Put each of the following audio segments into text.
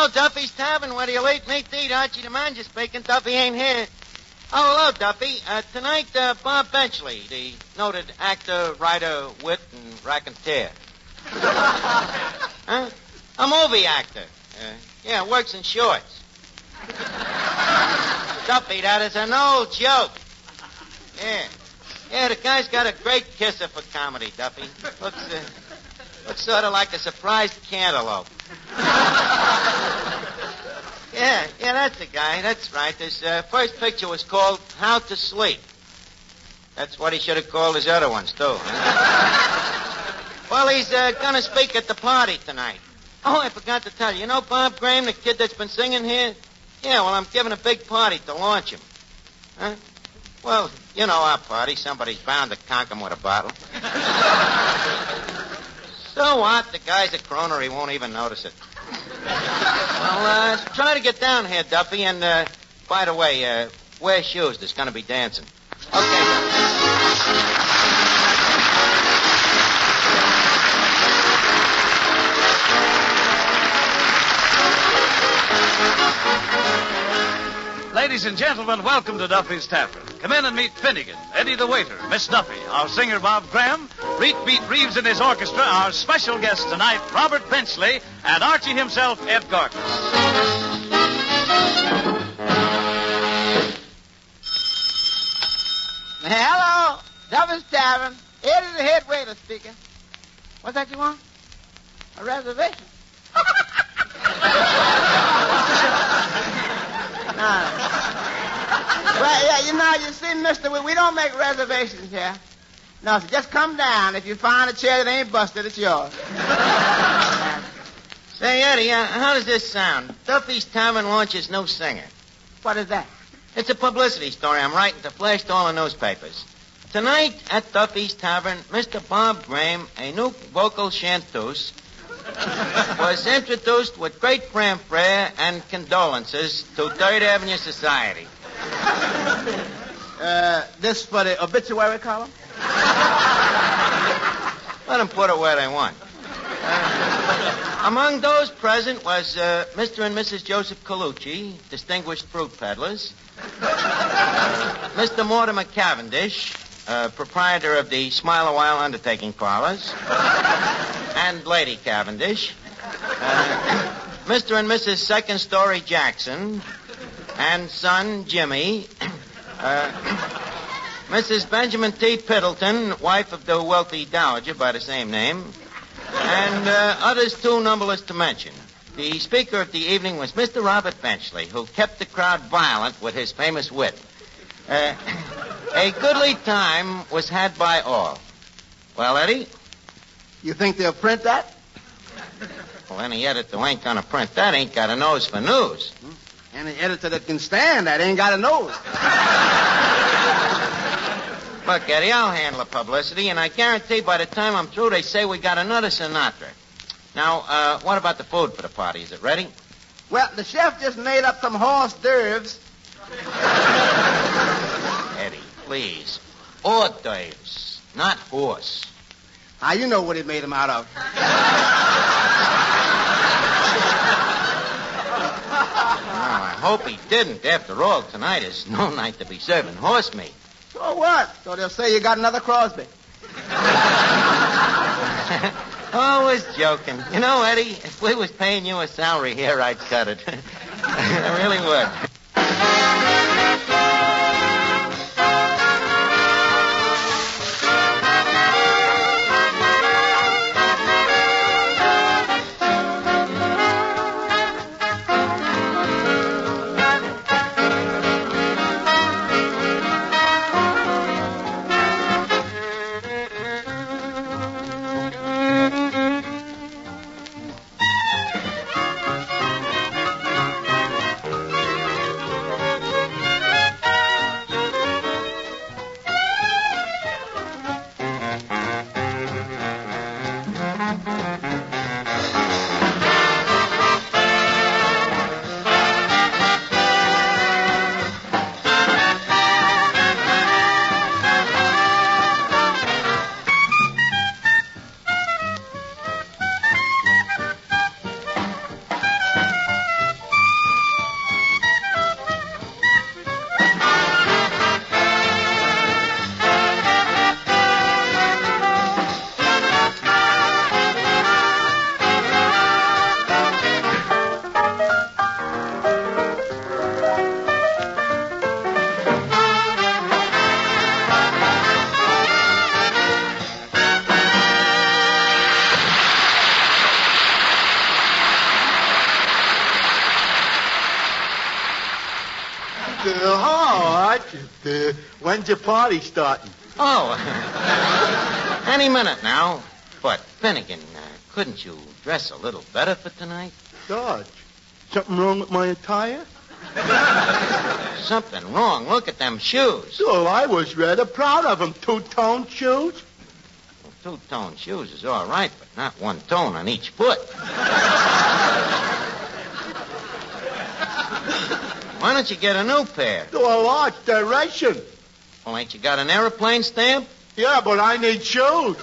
Hello, Duffy's Tavern. Where do you eat meat to eat? Archie the manager speaking. Duffy ain't here. Oh, hello, Duffy. Tonight, Bob Benchley, the noted actor, writer, wit, and raconteur. Huh? A movie actor. Works in shorts. Duffy, that is an old joke. Yeah, the guy's got a great kisser for comedy, Duffy. Looks sort of like a surprised cantaloupe. Yeah, that's the guy. That's right. His first picture was called How to Sleep. That's what he should have called his other ones, too. Well, he's going to speak at the party tonight. Oh, I forgot to tell you. You know Bob Graham, the kid that's been singing here? Yeah, well, I'm giving a big party to launch him. Huh? Well, you know our party. Somebody's bound to conk him with a bottle. So what? The guy's a croner. He won't even notice it. Well, try to get down here, Duffy. And, by the way, wear shoes. There's going to be dancing. Okay, Duffy. Ladies and gentlemen, welcome to Duffy's Tavern. Come in and meet Finnegan, Eddie the waiter, Miss Duffy, our singer Bob Graham, Beat Reeves and his orchestra, our special guest tonight, Robert Benchley, and Archie himself, Ed Gardner. Hello, Duffy's Tavern. Eddie the head waiter speaking. What's that you want? A reservation? Well, yeah, you see, mister, we don't make reservations here. No, so just come down. If you find a chair that ain't busted, it's yours. Say, Eddie, how does this sound? Duffy's Tavern launches new singer. What is that? It's a publicity story I'm writing to flash to all the newspapers. Tonight at Duffy's Tavern, Mr. Bob Graham, a new vocal chanteuse, was introduced with great fanfare and condolences to Third Avenue Society. This for the obituary column? Let them put it where they want. Among those present was Mr. and Mrs. Joseph Colucci, distinguished fruit peddlers, Mr. Mortimer Cavendish, proprietor of the Smile a While undertaking parlors, and Lady Cavendish, Mr. and Mrs. Second Story Jackson, and son Jimmy, Mrs. Benjamin T. Piddleton, wife of the wealthy dowager by the same name, and others too numberless to mention. The speaker of the evening was Mr. Robert Benchley, who kept the crowd violent with his famous wit. A goodly time was had by all. Well, Eddie? You think they'll print that? Well, any editor who ain't gonna print that ain't got a nose for news. Any editor that can stand that ain't got a nose. Look, Eddie, I'll handle the publicity, and I guarantee by the time I'm through, they say we got another Sinatra. Now, what about the food for the party? Is it ready? Well, the chef just made up some horse d'oeuvres. Eddie, please. Hors d'oeuvres, not horse. How you know what he made them out of? I hope he didn't. After all, tonight is no night to be serving horse meat. So what? So they'll say you got another Crosby. I was joking. You know, Eddie, if we was paying you a salary here, I'd cut it. I really would. Archie. When's your party starting? Oh, any minute now. But, Finnegan, couldn't you dress a little better for tonight? Dodge. Something wrong with my attire? Something wrong. Look at them shoes. Oh, I was rather proud of them. Two-tone shoes. Well, two-tone shoes is all right, but not one tone on each foot. Why don't you get a new pair? Oh, Arch, they're racing. Well, ain't you got an airplane stamp? Yeah, but I need shoes.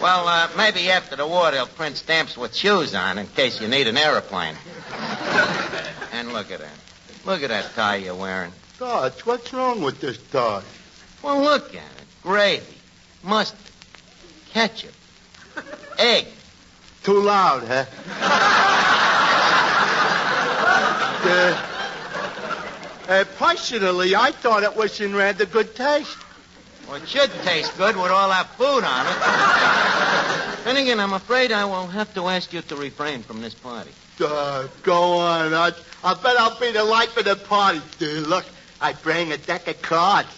Well, maybe after the war they'll print stamps with shoes on in case you need an airplane. And look at that. Look at that tie you're wearing. Dodge, what's wrong with this tie? Well, look at it. Gravy, mustard, ketchup, egg. Too loud, huh? Personally, I thought it was in rather good taste. Well, it should taste good with all that food on it. Finnegan, I'm afraid I will have to ask you to refrain from this party. Go on, Arch. I bet I'll be the life of the party. Look, I bring a deck of cards.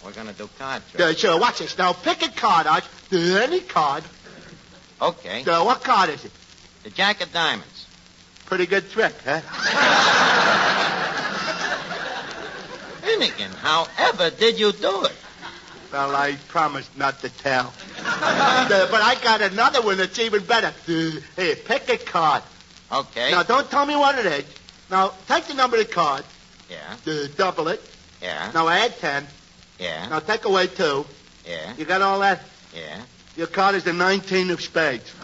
We're going to do card tricks. Sure, watch this. Now, pick a card, Arch. Any card. Okay. What card is it? The Jack of Diamonds. Pretty good trick, huh? Finnegan, however did you do it? Well, I promised not to tell. But I got another one that's even better. Here, pick a card. Okay. Now, don't tell me what it is. Now, take the number of the card. Yeah. Double it. Yeah. Now, add 10. Yeah. Now, take away 2. Yeah. You got all that? Yeah. Your card is the 19 of spades.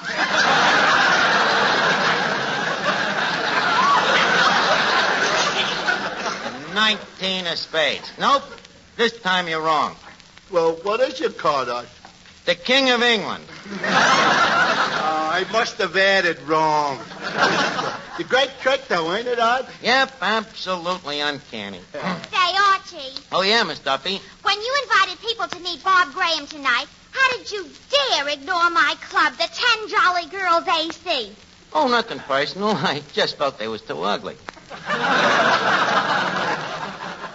19 of spades. Nope. This time you're wrong. Well, what is your card, Arch? The King of England. I must have added wrong. It's a great trick, though, ain't it, Arch? Yep, absolutely uncanny. Say, Archie, Oh, yeah, Miss Duffy. when you invited people to meet Bob Graham tonight, how did you dare ignore my club, the 10 Jolly Girls AC? Oh, nothing personal. I just felt they was too ugly.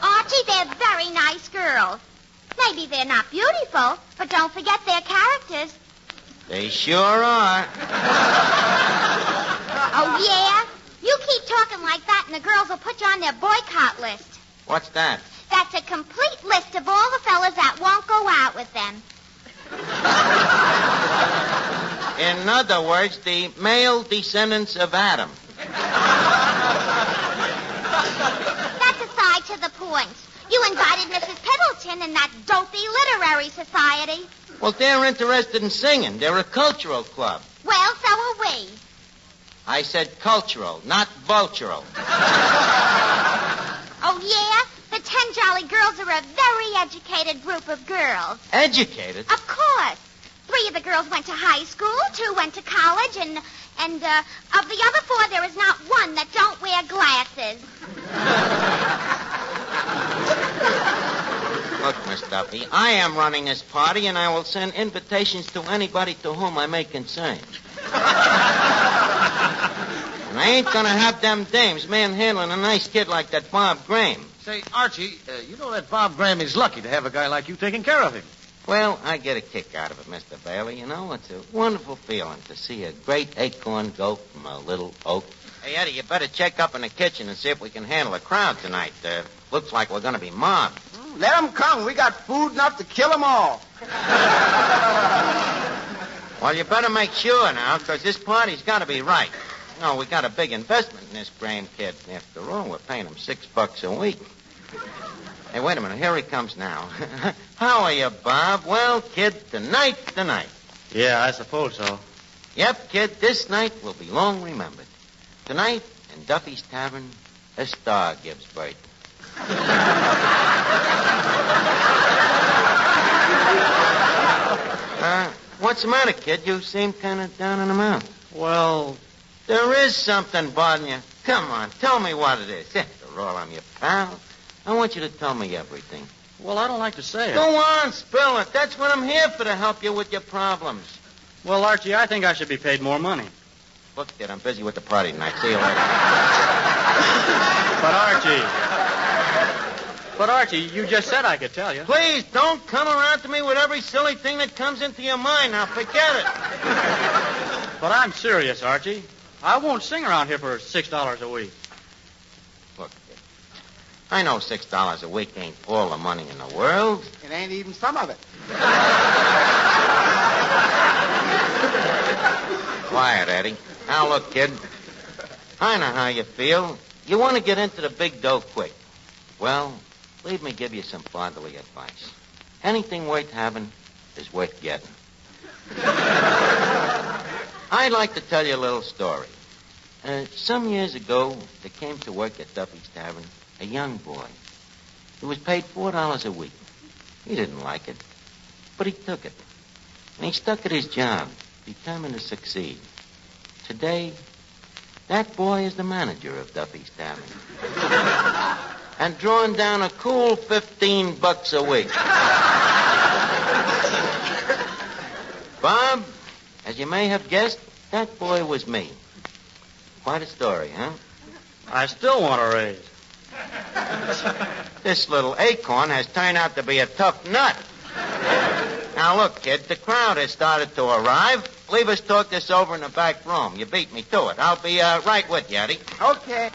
Archie, they're very nice girls. Maybe they're not beautiful, but don't forget their characters. They sure are. Oh, yeah? You keep talking like that and the girls will put you on their boycott list. What's that? That's a complete list of all the fellas that won't go out with them. In other words, the male descendants of Adam. That's aside to the point. You invited Mrs. Piddleton and that dopey literary society. Well, they're interested in singing. They're a cultural club. Well, so are we. I said cultural, not vultural. Oh, yeah? The 10 Jolly Girls are a very educated group of girls. Educated? Of course. 3 of the girls went to high school, 2 went to college, and of the other 4, there is not one that don't wear glasses. Look, Miss Duffy, I am running this party, and I will send invitations to anybody to whom I may concern. And I ain't gonna have them dames manhandling a nice kid like that Bob Graham. Say, Archie, you know that Bob Graham is lucky to have a guy like you taking care of him. Well, I get a kick out of it, Mr. Bailey. You know, it's a wonderful feeling to see a great acorn go from a little oak. Hey, Eddie, you better check up in the kitchen and see if we can handle a crowd tonight. Looks like we're going to be mobbed. Let them come. We got food enough to kill them all. Well, you better make sure now, because this party's got to be right. No, we got a big investment in this Graham kid. After all, we're paying him $6 a week. Hey, wait a minute. Here he comes now. How are you, Bob? Well, kid, tonight. Yeah, I suppose so. Yep, kid, this night will be long remembered. Tonight, in Duffy's Tavern, a star gives birth. What's the matter, kid? You seem kind of down in the mouth. Well, There is something bothering you. Come on, tell me what it is. After all, I'm your pal. I want you to tell me everything. I don't like to say it. Go on, spill it. That's what I'm here for, to help you with your problems. Well, Archie, I think I should be paid more money. Look, kid, I'm busy with the party tonight. See you later. But Archie, you just said I could tell you. Please, don't come around to me with every silly thing that comes into your mind. Now, forget it. But I'm serious, Archie. I won't sing around here for $6 a week. Look, kid, I know $6 a week ain't all the money in the world. It ain't even some of it. Quiet, Eddie. Now, look, kid. I know how you feel. You want to get into the big dough quick. Well, leave me give you some fatherly advice. Anything worth having is worth getting. I'd like to tell you a little story. Some years ago, there came to work at Duffy's Tavern a young boy. He was paid $4 a week. He didn't like it, but he took it. And he stuck at his job, determined to succeed. Today, that boy is the manager of Duffy's Tavern. And drawing down a cool $15 a week. Bob, as you may have guessed, that boy was me. Quite a story, huh? I still want a raise. This little acorn has turned out to be a tough nut. Now, look, kid, the crowd has started to arrive. Leave us talk this over in the back room. You beat me to it. I'll be right with you, Eddie. Okay.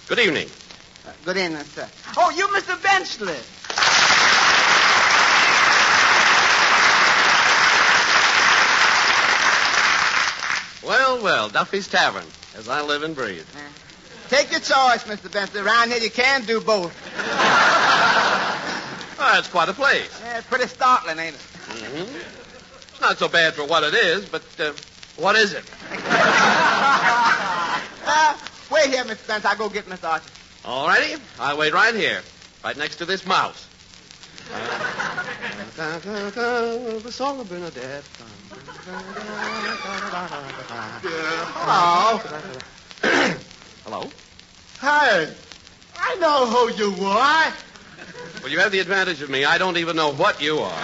Good evening. Good evening, sir. Oh, you Mr. Benchley. Well, well, Duffy's Tavern, as I live and breathe. Take your choice, Mr. Benchley. Around here you can do both. It's quite a place. Yeah, it's pretty startling, ain't it? Mm-hmm. It's not so bad for what it is, but what is it? Wait here, Mr. Benchley. I'll go get Mr. Archie. All righty. I'll wait right here, right next to this mouse. The song of Bernadette. Hello. Hello? Hey, I know who you are. Well, you have the advantage of me. I don't even know what you are.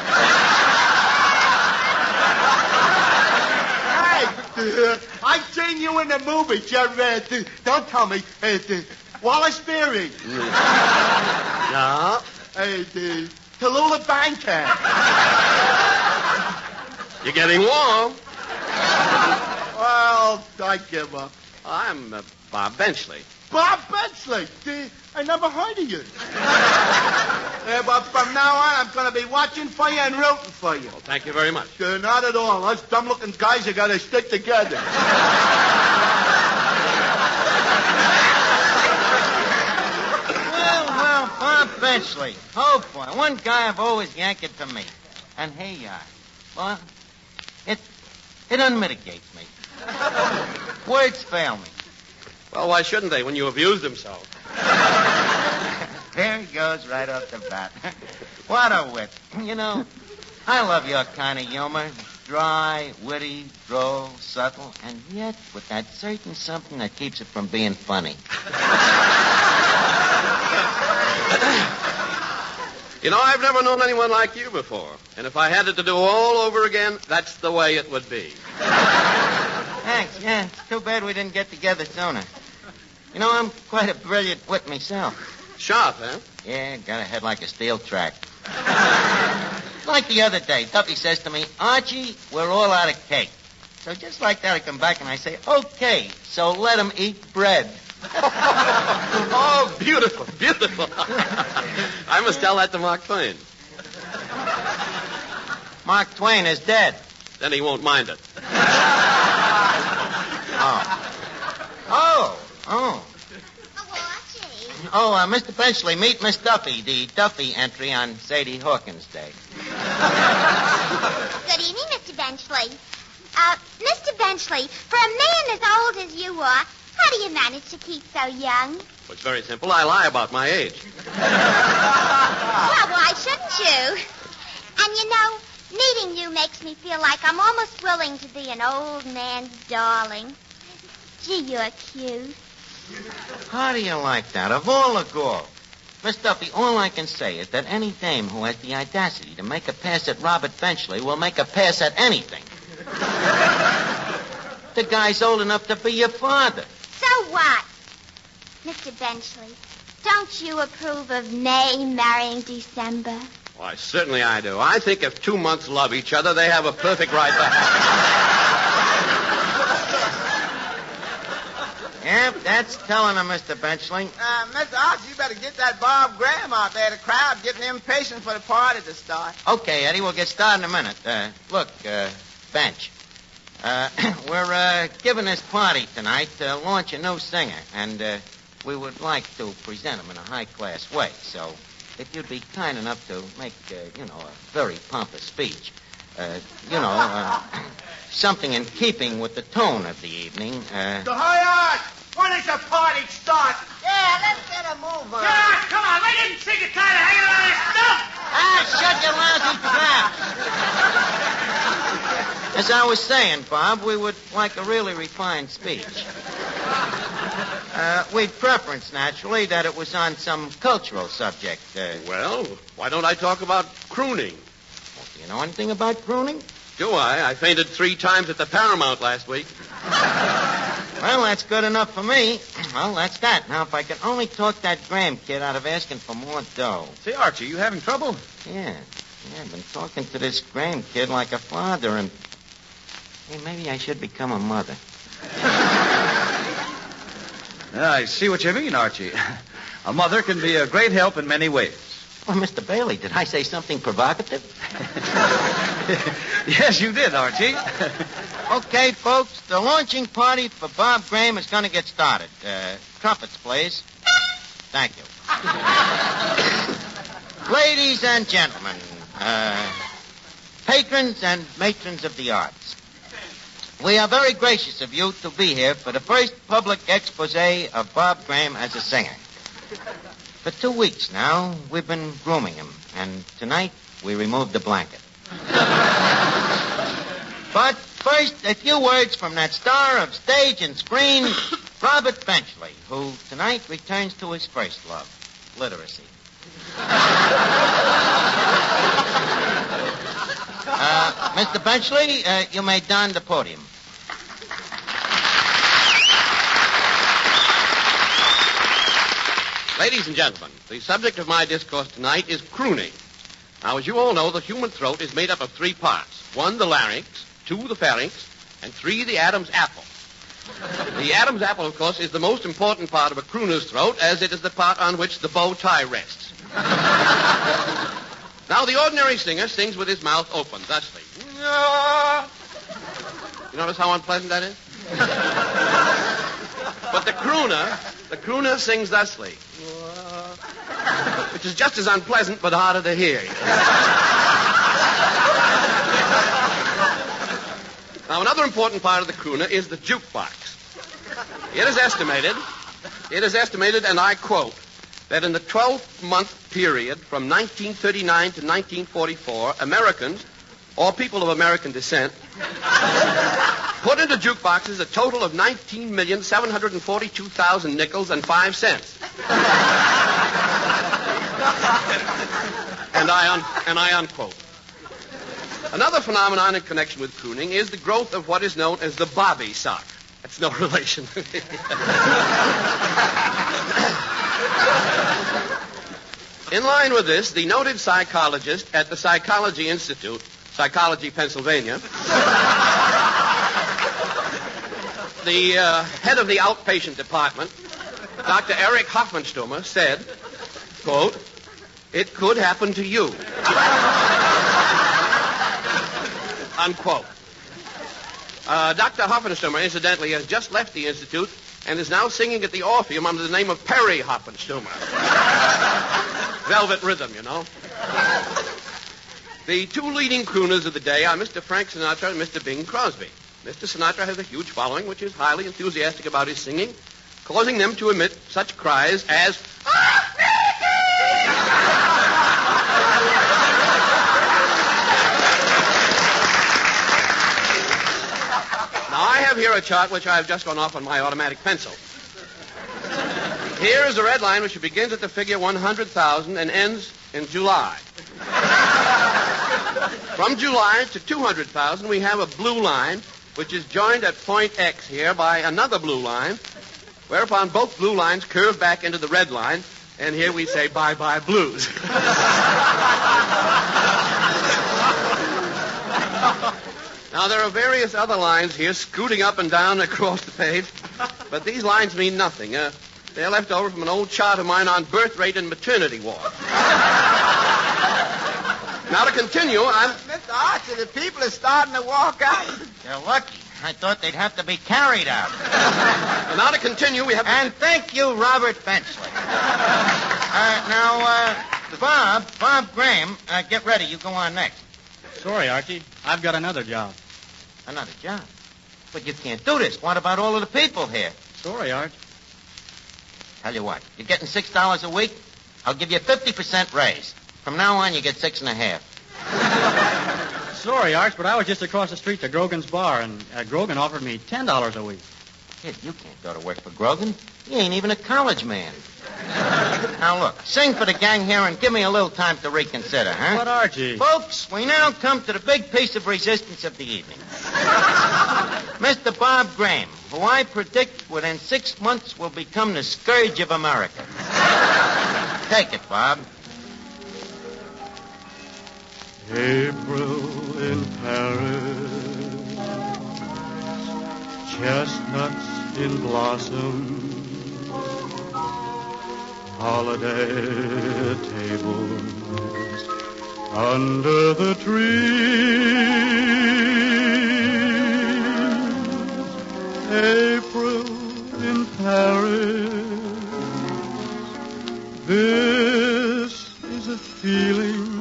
Hey, I seen you in the movie, don't tell me. Wallace Beery. No. Tallulah Bankhead. You're getting warm. Well, I give up. I'm Bob Benchley. Bob Benchley. I never heard of you. But from now on, I'm going to be watching for you and rooting for you. Well, thank you very much. Not at all. Us dumb-looking guys have got to stick together. Well, Bob Benchley. Oh, boy. One guy I've always yanked for me. And here you are. Well, it unmitigates me. Words fail me. Well, why shouldn't they when you abused him so? There he goes right off the bat. What a wit. You know, I love your kind of humor. Dry, witty, droll, subtle, and yet with that certain something that keeps it from being funny. You know, I've never known anyone like you before. And if I had it to do all over again, that's the way it would be. Thanks, yeah. It's too bad we didn't get together sooner. You know, I'm quite a brilliant wit myself. Sharp, huh? Yeah, got a head like a steel trap. Like the other day, Duffy says to me, Archie, we're all out of cake. So just like that, I come back and I say, okay, so let him eat bread. Oh, beautiful, beautiful. I must tell that to Mark Twain. Mark Twain is dead. Then he won't mind it. Oh. Oh, Archie. Oh, Mr. Benchley, meet Miss Duffy, the Duffy entry on Sadie Hawkins' Day. Good evening, Mr. Benchley. Mr. Benchley, for a man as old as you are, how do you manage to keep so young? Well, it's very simple. I lie about my age. Well, why shouldn't you? And you know, meeting you makes me feel like I'm almost willing to be an old man's darling. Gee, you're cute. How do you like that? Of all the gall. Miss Duffy, all I can say is that any dame who has the audacity to make a pass at Robert Benchley will make a pass at anything. The guy's old enough to be your father. So what? Mr. Benchley, don't you approve of May marrying December? Why, certainly I do. I think if 2 months love each other, they have a perfect right to have. Yep, that's telling him, Mr. Benchley. Mr. Archie, you better get that Bob Graham out there. The crowd's getting impatient for the party to start. Okay, Eddie, we'll get started in a minute. Look, Bench. We're giving this party tonight to launch a new singer, and we would like to present him in a high-class way. So if you'd be kind enough to make, a very pompous speech, something in keeping with the tone of the evening. So hurry on! When does the party start? Yeah, let's get a move on. Yeah, come on, we didn't think you're tired of hanging around this stuff. Shut your lousy trap! As I was saying, Bob, we would like a really refined speech. We'd preference, naturally, that it was on some cultural subject. Well, why don't I talk about crooning? Do you know anything about crooning? Do I? I fainted 3 times at the Paramount last week. Well, that's good enough for me. Well, that's that. Now, if I can only talk that Graham kid out of asking for more dough. Say, Archie, you having trouble? Yeah, I've been talking to this Graham kid like a father, and... Hey, maybe I should become a mother. I see what you mean, Archie. A mother can be a great help in many ways. Well, Mr. Bailey, did I say something provocative? Yes, you did, Archie. Okay, folks, the launching party for Bob Graham is going to get started. Trumpets, please. Thank you. Ladies and gentlemen, patrons and matrons of the arts, we are very gracious of you to be here for the first public expose of Bob Graham as a singer. For 2 weeks now, we've been grooming him, and tonight we removed the blanket. But first, a few words from that star of stage and screen, Robert Benchley, who tonight returns to his first love, literacy. Mr. Benchley, you may don the podium. Ladies and gentlemen, the subject of my discourse tonight is crooning. Now, as you all know, the human throat is made up of 3 parts. 1, the larynx, 2, the pharynx, and 3, the Adam's apple. The Adam's apple, of course, is the most important part of a crooner's throat, as it is the part on which the bow tie rests. Now, the ordinary singer sings with his mouth open, thusly. You notice how unpleasant that is? But the crooner sings thusly, which is just as unpleasant but harder to hear. Now, another important part of the crooner is the jukebox. It is estimated, and I quote, that in the 12-month period from 1939 to 1944, Americans, or people of American descent, put into jukeboxes a total of 19,742,000 nickels and 5 cents. And I unquote. Another phenomenon in connection with crooning is the growth of what is known as the bobby sock. That's no relation. In line with this, the noted psychologist at the Psychology Institute, Psychology, Pennsylvania, the head of the outpatient department, Dr. Eric Hoffmannsturmer, said, quote, "It could happen to you." Unquote. Dr. Hoffmannsturmer, incidentally, has just left the Institute and is now singing at the Orpheum under the name of Perry Hoffmannsturmer. Velvet rhythm, you know. The 2 leading crooners of the day are Mr. Frank Sinatra and Mr. Bing Crosby. Mr. Sinatra has a huge following, which is highly enthusiastic about his singing, causing them to emit such cries as... Now, I have here a chart which I have just gone off on my automatic pencil. Here is a red line which begins at the figure 100,000 and ends in July. From July to 200,000, we have a blue line, which is joined at point X here by another blue line, whereupon both blue lines curve back into the red line, and here we say bye-bye blues. Now, there are various other lines here scooting up and down across the page, but these lines mean nothing. They're left over from an old chart of mine on birth rate and maternity ward. Now, to continue, Mr. Archie, the people are starting to walk out. You're lucky. I thought they'd have to be carried out. And now to continue, we have... And thank you, Robert Benchley. Now, Bob Graham, get ready. You go on next. Sorry, Archie. I've got another job. Another job? But you can't do this. What about all of the people here? Sorry, Arch. Tell you what, you're getting $6 a week. I'll give you a 50% raise. From now on, you get 6.5. Sorry, Arch, but I was just across the street to Grogan's bar, and Grogan offered me $10 a week. Kid, you can't go to work for Grogan. He ain't even a college man. Now, look, sing for the gang here and give me a little time to reconsider, huh? But, Archie... Folks, we now come to the big piece of resistance of the evening. Mr. Bob Graham, who I predict within 6 months will become the scourge of America. Take it, Bob. April in Paris, chestnuts in blossom, holiday tables under the trees. April in Paris, this is a feeling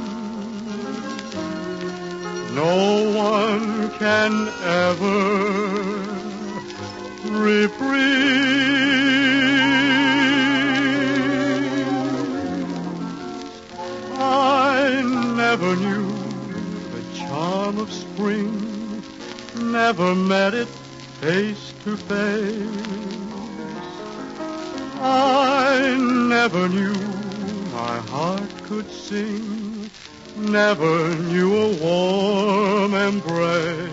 no one can ever reprise. I never knew the charm of spring, never met it face to face. I never knew my heart could sing, never knew a warm embrace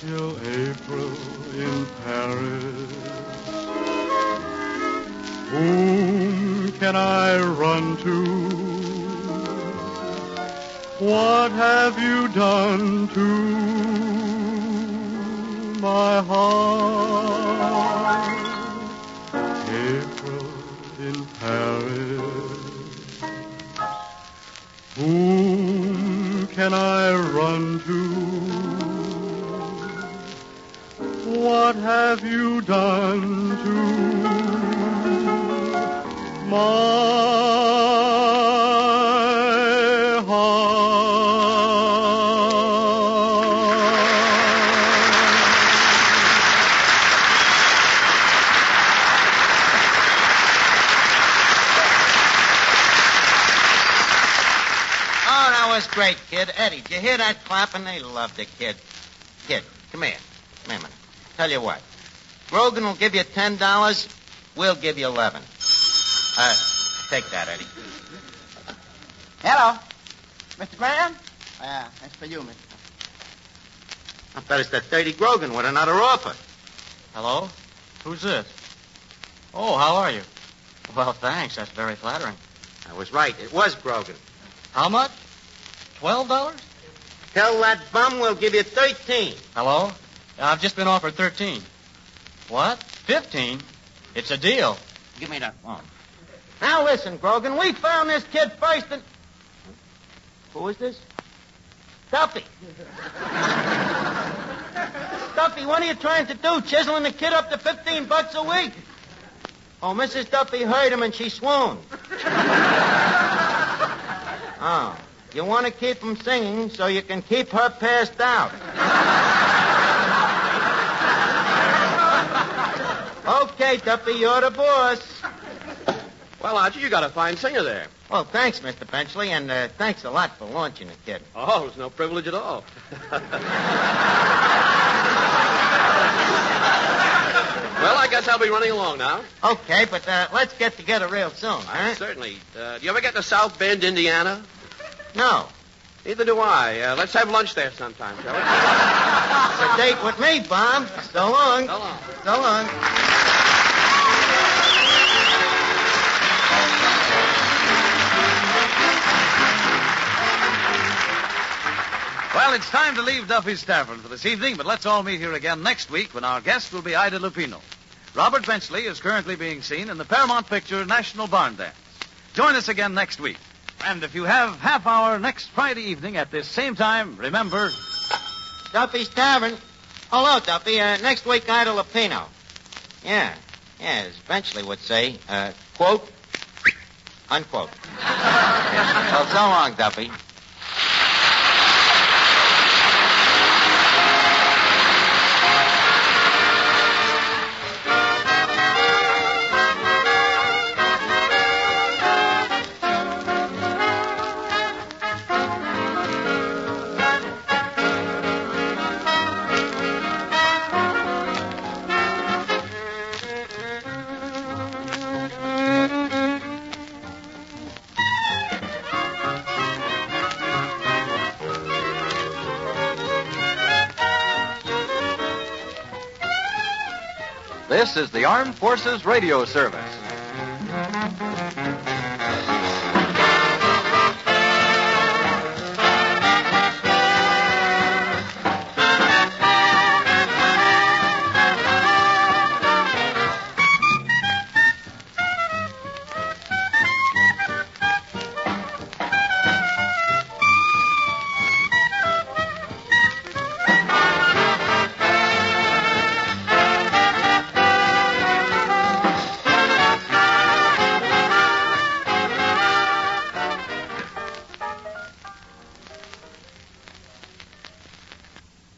till April in Paris. Whom can I run to? What have you done to my heart? April in Paris. Whom can I run to? What have you done to my heart? Oh, that was great, kid. Eddie, did you hear that clapping? They loved the kid. Kid, come here. Come here a minute. Tell you what. Grogan will give you $10. We'll give you 11. Take that, Eddie. Hello. Mr. Graham? Yeah, that's for you, mister. I bet it's that 30 Grogan with another offer. Hello? Who's this? Oh, how are you? Well, thanks. That's very flattering. I was right. It was Grogan. How much? $12? Tell that bum we'll give you 13. Hello? I've just been offered 13. What? 15? It's a deal. Give me that phone. Now listen, Grogan. We found this kid first and... Who is this? Duffy. Duffy, what are you trying to do? Chiseling the kid up to $15 a week? Oh, Mrs. Duffy heard him and she swooned. Oh, you want to keep him singing so you can keep her passed out. Okay, Duffy, you're the boss. Well, Archie, you got a fine singer there. Well, thanks, Mr. Benchley, and thanks a lot for launching the kid. Oh, it's no privilege at all. Well, I guess I'll be running along now. Okay, but let's get together real soon, all right? Certainly. Do you ever get to South Bend, Indiana? No. Neither do I. Let's have lunch there sometime, shall we? It's a date with me, Bob. So long. So long. So long. Well, it's time to leave Duffy's Tavern for this evening, but let's all meet here again next week when our guest will be Ida Lupino. Robert Benchley is currently being seen in the Paramount picture National Barn Dance. Join us again next week. And if you have half hour next Friday evening at this same time, remember... Duffy's Tavern. Hello, Duffy. Next week, Ida Lupino. Yeah, as Benchley would say, quote, unquote. Yeah. Well, so long, Duffy. This is the Armed Forces Radio Service.